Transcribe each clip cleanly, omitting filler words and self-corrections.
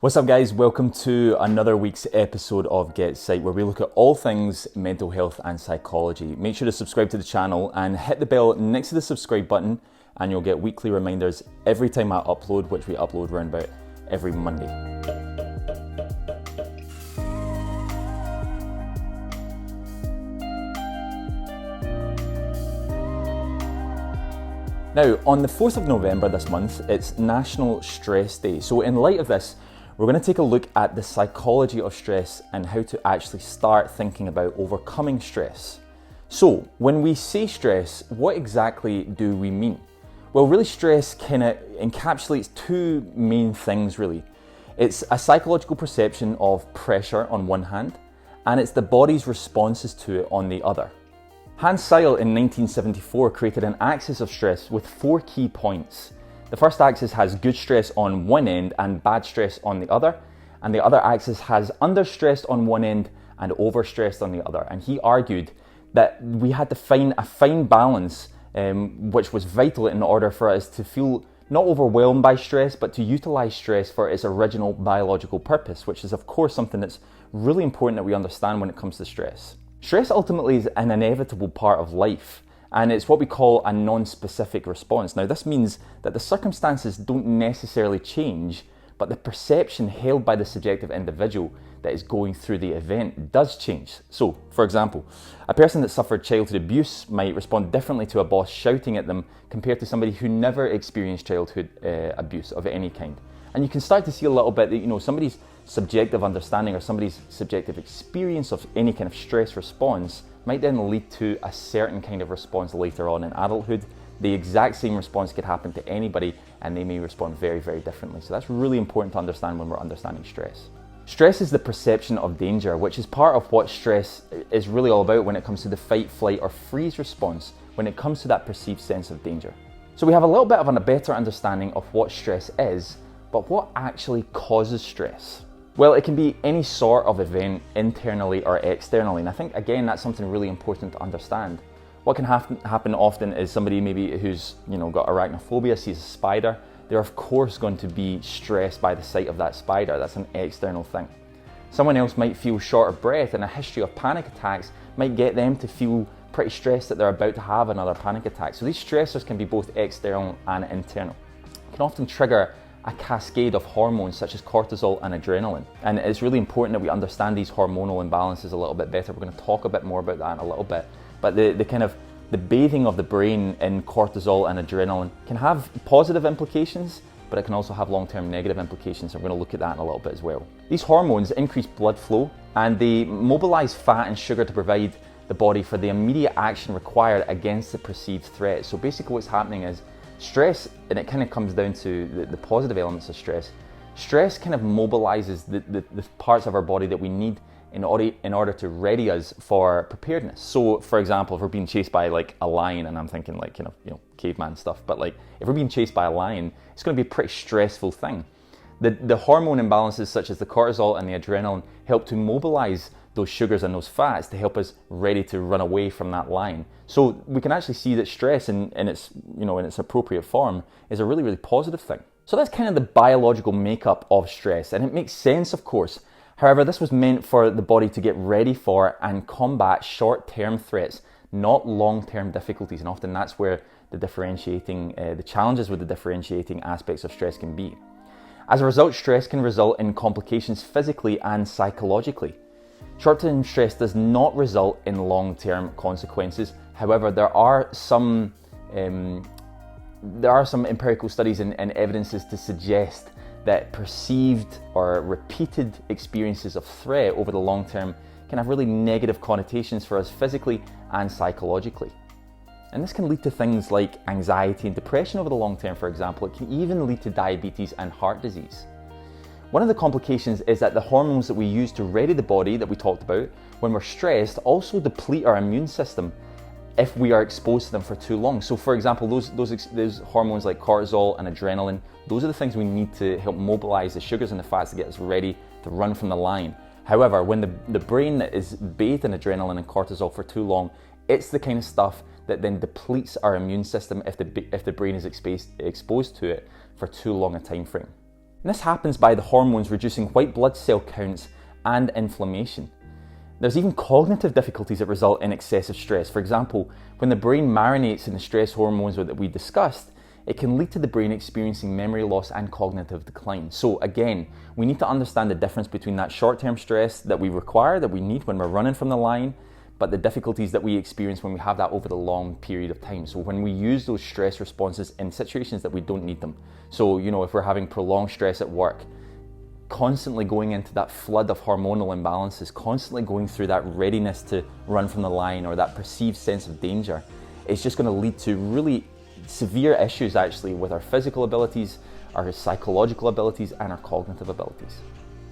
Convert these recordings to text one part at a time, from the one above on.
What's up guys, welcome to another week's episode of GetPsyched, where we look at all things mental health and psychology. Make sure to subscribe to the channel and hit the bell next to the subscribe button and you'll get weekly reminders every time I upload, which we upload around about every Monday. Now, on the 4th of November this month, it's National Stress Day. So in light of this, we're going to take a look at the psychology of stress and how to actually start thinking about overcoming stress. So, when we say stress, what exactly do we mean? Well, really stress kind of encapsulates two main things really. It's a psychological perception of pressure on one hand, and it's the body's responses to it on the other. Hans Seil in 1974 created an axis of stress with 4 key points. The first axis has good stress on one end and bad stress on the other, and the other axis has understressed on one end and overstressed on the other. And he argued that we had to find a fine balance, which was vital in order for us to feel not overwhelmed by stress, but to utilize stress for its original biological purpose, which is of course something that's really important that we understand when it comes to stress. Stress ultimately is an inevitable part of life. And it's what we call a non-specific response. Now this means that the circumstances don't necessarily change, but the perception held by the subjective individual that is going through the event does change. So, for example, a person that suffered childhood abuse might respond differently to a boss shouting at them compared to somebody who never experienced childhood abuse of any kind. And you can start to see a little bit that, somebody's subjective understanding or somebody's subjective experience of any kind of stress response might then lead to a certain kind of response later on in adulthood. The exact same response could happen to anybody and they may respond very, very differently. So that's really important to understand when we're understanding stress. Stress is the perception of danger, which is part of what stress is really all about when it comes to the fight, flight or freeze response, when it comes to that perceived sense of danger. So we have a little bit of a better understanding of what stress is, but what actually causes stress? Well, it can be any sort of event, internally or externally, and I think again that's something really important to understand. What can happen often is somebody maybe who's got arachnophobia sees a spider. They're of course going to be stressed by the sight of that spider. That's an external thing. Someone else might feel short of breath, and a history of panic attacks might get them to feel pretty stressed that they're about to have another panic attack. So these stressors can be both external and internal. It can often trigger a cascade of hormones such as cortisol and adrenaline. And it's really important that we understand these hormonal imbalances a little bit better. We're going to talk a bit more about that in a little bit. But the bathing of the brain in cortisol and adrenaline can have positive implications, but it can also have long-term negative implications. And we're going to look at that in a little bit as well. These hormones increase blood flow and they mobilize fat and sugar to provide the body for the immediate action required against the perceived threat. So basically what's happening is stress, and it kind of comes down to the positive elements of stress. Stress kind of mobilizes the parts of our body that we need in order to ready us for preparedness. So, for example, if we're being chased by like a lion, and I'm thinking like caveman stuff, but like if we're being chased by a lion, it's going to be a pretty stressful thing. The hormone imbalances such as the cortisol and the adrenaline help to mobilize those sugars and those fats to help us ready to run away from that lion. So we can actually see that stress in its appropriate form is a really, really positive thing. So that's kind of the biological makeup of stress, and it makes sense, of course. However, this was meant for the body to get ready for and combat short-term threats, not long-term difficulties, and often that's where the challenges with the differentiating aspects of stress can be. As a result, stress can result in complications physically and psychologically. Short-term stress does not result in long-term consequences. However, there are some empirical studies and evidences to suggest that perceived or repeated experiences of threat over the long term can have really negative connotations for us physically and psychologically. And this can lead to things like anxiety and depression over the long term, for example. It can even lead to diabetes and heart disease. One of the complications is that the hormones that we use to ready the body that we talked about when we're stressed also deplete our immune system if we are exposed to them for too long. So for example, those hormones like cortisol and adrenaline, those are the things we need to help mobilize the sugars and the fats to get us ready to run from the lion. However, when the brain is bathed in adrenaline and cortisol for too long, it's the kind of stuff that then depletes our immune system if the brain is exposed to it for too long a time frame. And this happens by the hormones reducing white blood cell counts and inflammation. There's even cognitive difficulties that result in excessive stress. For example, when the brain marinates in the stress hormones that we discussed, it can lead to the brain experiencing memory loss and cognitive decline. So again, we need to understand the difference between that short-term stress that we require, that we need when we're running from the line, but the difficulties that we experience when we have that over the long period of time. So when we use those stress responses in situations that we don't need them. So, if we're having prolonged stress at work, constantly going into that flood of hormonal imbalances, constantly going through that readiness to run from the line or that perceived sense of danger, it's just going to lead to really severe issues actually with our physical abilities, our psychological abilities, and our cognitive abilities.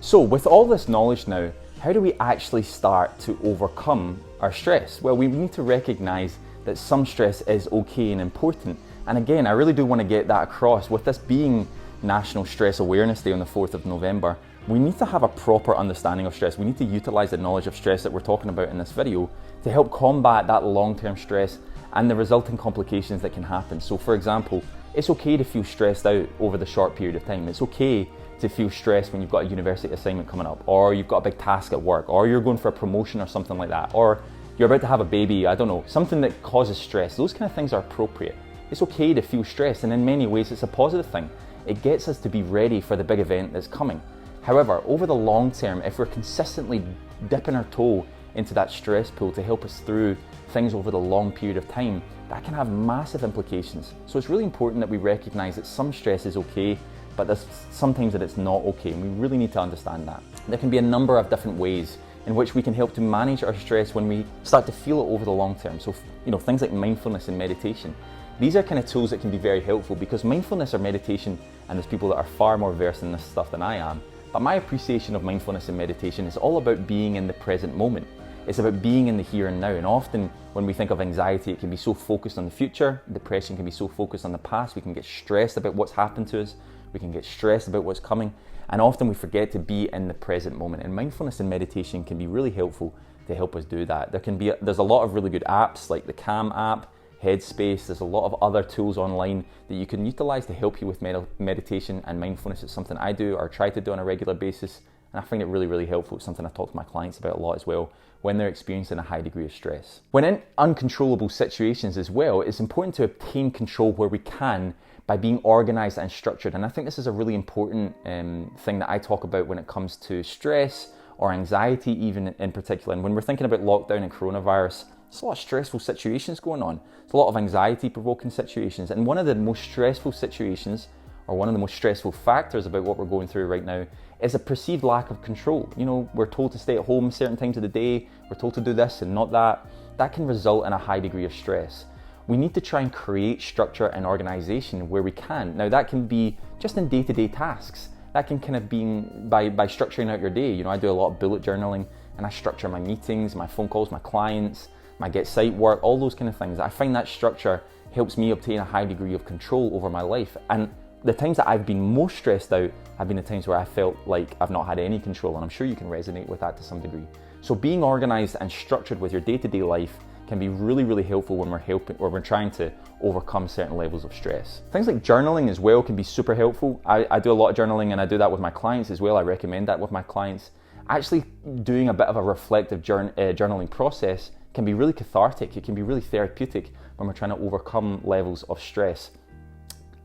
So with all this knowledge now, how do we actually start to overcome our stress? Well, we need to recognize that some stress is okay and important. And again, I really do want to get that across. With this being National Stress Awareness Day on the 4th of November, we need to have a proper understanding of stress. We need to utilize the knowledge of stress that we're talking about in this video to help combat that long-term stress and the resulting complications that can happen. So for example, it's okay to feel stressed out over the short period of time. It's okay to feel stressed when you've got a university assignment coming up, or you've got a big task at work, or you're going for a promotion or something like that, or you're about to have a baby, I don't know, something that causes stress. Those kind of things are appropriate. It's okay to feel stressed, and in many ways it's a positive thing. It gets us to be ready for the big event that's coming. However, over the long term, if we're consistently dipping our toe into that stress pool to help us through things over the long period of time, that can have massive implications. So it's really important that we recognize that some stress is okay, but there's sometimes that it's not okay, and we really need to understand that. There can be a number of different ways in which we can help to manage our stress when we start to feel it over the long term. So, things like mindfulness and meditation. These are kind of tools that can be very helpful, because mindfulness or meditation, and there's people that are far more versed in this stuff than I am, but my appreciation of mindfulness and meditation is all about being in the present moment. It's about being in the here and now. And often when we think of anxiety, it can be so focused on the future. Depression can be so focused on the past. We can get stressed about what's happened to us. We can get stressed about what's coming. And often we forget to be in the present moment. And mindfulness and meditation can be really helpful to help us do that. There's a lot of really good apps like the Calm app, Headspace. There's a lot of other tools online that you can utilize to help you with meditation and mindfulness. It's something I do or try to do on a regular basis. And I find it really, really helpful. It's something I talk to my clients about a lot as well when they're experiencing a high degree of stress. When in uncontrollable situations as well, it's important to obtain control where we can by being organized and structured. And I think this is a really important thing that I talk about when it comes to stress or anxiety even in particular. And when we're thinking about lockdown and coronavirus, there's a lot of stressful situations going on. There's a lot of anxiety provoking situations. And one of the most stressful situations, or one of the most stressful factors about what we're going through right now, is a perceived lack of control. We're told to stay at home certain times of the day, we're told to do this and not that. That can result in a high degree of stress. We need to try and create structure and organization where we can. Now that can be just in day-to-day tasks. That can kind of be by structuring out your day. I do a lot of bullet journaling, and I structure my meetings, my phone calls, my clients, my GetPsyched work, all those kind of things. I find that structure helps me obtain a high degree of control over my life. And the times that I've been most stressed out have been the times where I felt like I've not had any control, and I'm sure you can resonate with that to some degree. So being organized and structured with your day-to-day life can be really, really helpful when we're trying to overcome certain levels of stress. Things like journaling as well can be super helpful. I do a lot of journaling, and I do that with my clients as well. I recommend that with my clients. Actually doing a bit of a reflective journaling process can be really cathartic. It can be really therapeutic when we're trying to overcome levels of stress.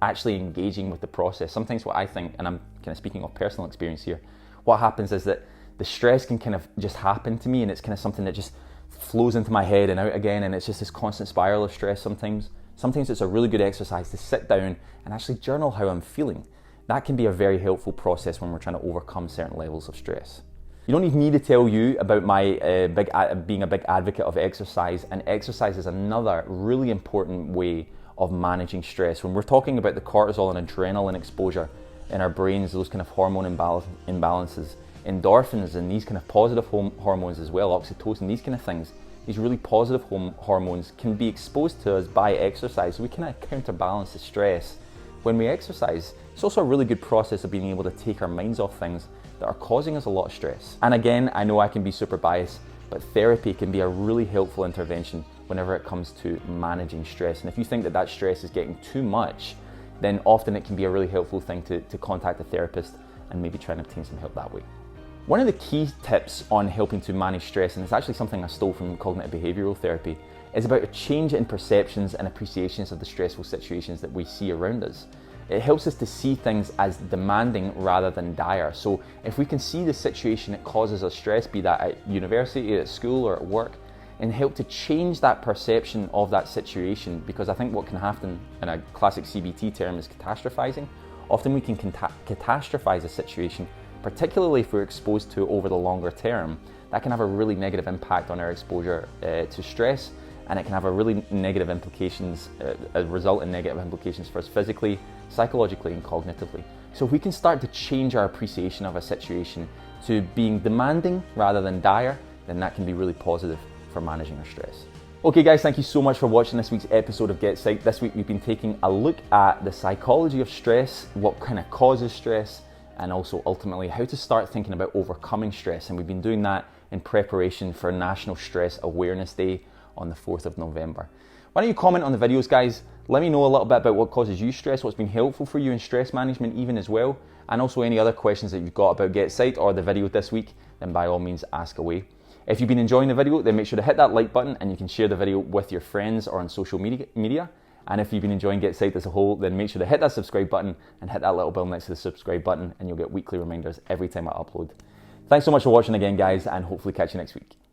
Actually engaging with the process. Sometimes what I think, and I'm kind of speaking of personal experience here, what happens is that the stress can kind of just happen to me, and it's kind of something that just flows into my head and out again, and it's just this constant spiral of stress sometimes. Sometimes it's a really good exercise to sit down and actually journal how I'm feeling. That can be a very helpful process when we're trying to overcome certain levels of stress. You don't need me to tell you about my being a big advocate of exercise, and exercise is another really important way of managing stress. When we're talking about the cortisol and adrenaline exposure in our brains, those kind of hormone imbalances, endorphins and these kind of positive hormones as well, oxytocin, these kind of things, these really positive hormones can be exposed to us by exercise. So we can counterbalance the stress when we exercise. It's also a really good process of being able to take our minds off things that are causing us a lot of stress. And again, I know I can be super biased, but therapy can be a really helpful intervention whenever it comes to managing stress. And if you think that stress is getting too much, then often it can be a really helpful thing to contact a therapist and maybe try and obtain some help that way. One of the key tips on helping to manage stress, and it's actually something I stole from cognitive behavioural therapy, is about a change in perceptions and appreciations of the stressful situations that we see around us. It helps us to see things as demanding rather than dire. So if we can see the situation that causes us stress, be that at university, at school, or at work, and help to change that perception of that situation, because I think what can happen in a classic CBT term is catastrophizing. Often we can catastrophize a situation, particularly if we're exposed to it over the longer term. That can have a really negative impact on our exposure to stress, and it can have a really negative implications, result in negative implications for us physically, psychologically, and cognitively. So if we can start to change our appreciation of a situation to being demanding rather than dire, then that can be really positive for managing our stress. Okay guys, thank you so much for watching this week's episode of GetPsyched. This week we've been taking a look at the psychology of stress, what kind of causes stress, and also ultimately how to start thinking about overcoming stress. And we've been doing that in preparation for National Stress Awareness Day on the 4th of November. Why don't you comment on the videos, guys? Let me know a little bit about what causes you stress, what's been helpful for you in stress management even as well, and also any other questions that you've got about GetPsyched or the video this week, then by all means ask away. If you've been enjoying the video, then make sure to hit that like button, and you can share the video with your friends or on social media. And if you've been enjoying GetPsyched as a whole, then make sure to hit that subscribe button and hit that little bell next to the subscribe button, and you'll get weekly reminders every time I upload. Thanks so much for watching again, guys, and hopefully catch you next week.